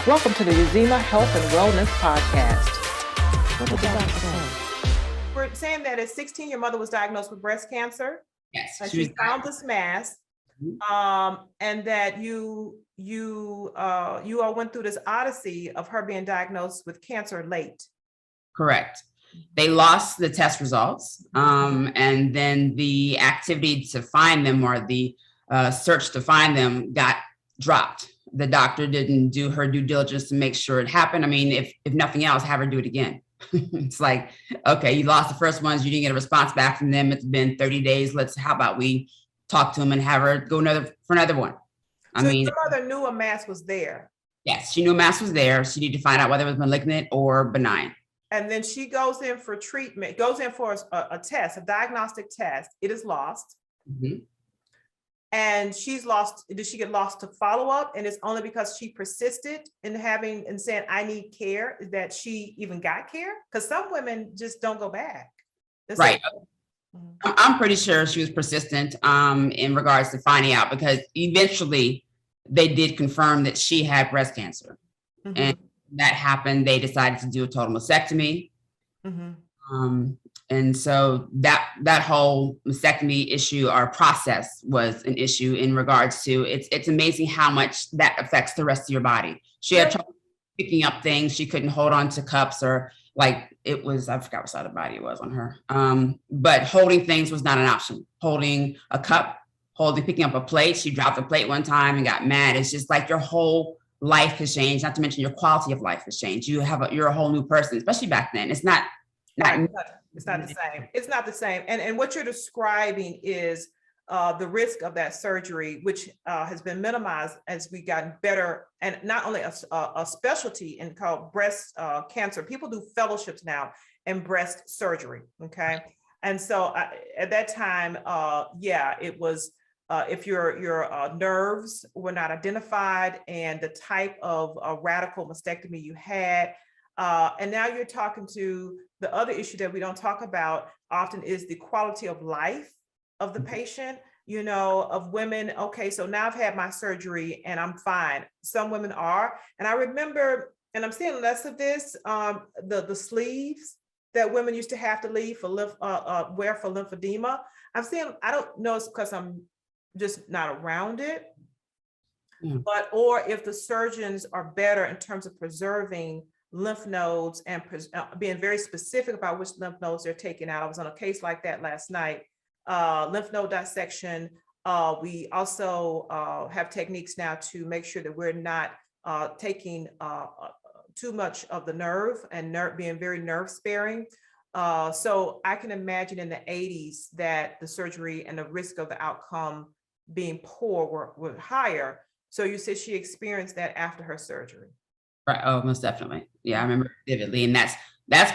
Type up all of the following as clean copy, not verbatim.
Welcome to the Uzima Health and Wellness Podcast. What did the doctor say? We're saying that at 16, your mother was diagnosed with breast cancer. Yes. And she found this mass, and that you all went through this odyssey of her being diagnosed with cancer late. Correct. They lost the test results, and then the activity to find them, or the search to find them, got dropped. The doctor didn't do her due diligence to make sure it happened. I mean, if nothing else, have her do it again. It's like, okay, you lost the first ones, you didn't get a response back from them. It's been 30 days. How about we talk to them and have her go for another one? So your mother knew a mass was there. Yes, she knew a mass was there. She needed to find out whether it was malignant or benign. And then she goes in for treatment, goes in for a test, a diagnostic test. It is lost. Mm-hmm. And she's lost. Did she get lost to follow up? And it's only because she persisted in saying, I need care, that she even got care? Because some women just don't go back. Right. I'm pretty sure she was persistent in regards to finding out, because eventually they did confirm that she had breast cancer. Mm-hmm. And that happened. They decided to do a total mastectomy. Mm-hmm. And so that whole mastectomy issue, or process, was an issue in regards to, it's amazing how much that affects the rest of your body. She had trouble picking up things. She couldn't hold on to cups, or I forgot what side of the body it was on her. But holding things was not an option. Holding a cup, picking up a plate. She dropped a plate one time and got mad. It's just like your whole life has changed, not to mention your quality of life has changed. You're a whole new person, especially back then. It's not the same. It's not the same. And what you're describing is the risk of that surgery, which has been minimized as we gotten better, and not only a specialty in called breast cancer. People do fellowships now in breast surgery. Okay. And so at that time, it was, if your nerves were not identified and the type of radical mastectomy you had, and now you're talking to the other issue that we don't talk about often, is the quality of life of the patient, of women. Okay, so now I've had my surgery and I'm fine. Some women are, and I remember, and I'm seeing less of this, the sleeves that women used to have to leave for wear for lymphedema. I don't know, it's because I'm just not around it, or if the surgeons are better in terms of preserving lymph nodes and being very specific about which lymph nodes they're taking out. I was on a case like that last night, lymph node dissection. We also have techniques now to make sure that we're not taking too much of the nerve, and being very nerve sparing. So I can imagine in the 80s that the surgery and the risk of the outcome being poor were higher. So you said she experienced that after her surgery. Right. Oh, most definitely. Yeah, I remember vividly. And that's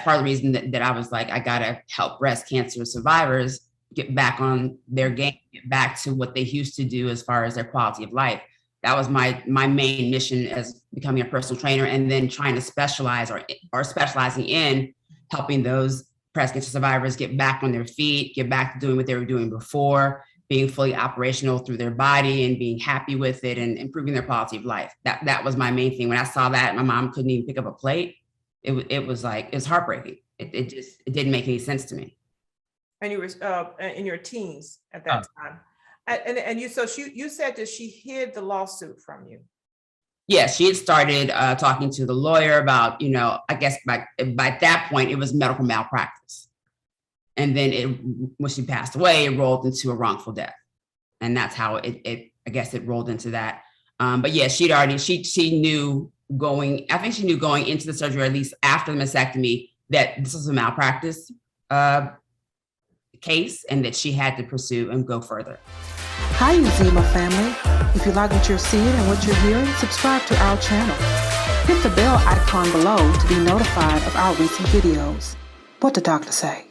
part of the reason that I was like, I gotta help breast cancer survivors get back on their game, get back to what they used to do as far as their quality of life. That was my main mission as becoming a personal trainer, and then trying to specialize or specializing in helping those breast cancer survivors get back on their feet, get back to doing what they were doing before, being fully operational through their body and being happy with it and improving their quality of life. That was my main thing. When I saw that my mom couldn't even pick up a plate, it was heartbreaking. It didn't make any sense to me. And you were in your teens at that time. And you said that she hid the lawsuit from you. Yeah, she had started talking to the lawyer about, I guess by that point it was medical malpractice. And then when she passed away, it rolled into a wrongful death. And that's how I guess it rolled into that. But yeah, she knew going into the surgery, or at least after the mastectomy, that this was a malpractice case, and that she had to pursue and go further. Hi, Uzima family. If you like what you're seeing and what you're hearing, subscribe to our channel. Hit the bell icon below to be notified of our recent videos. What the doctor say?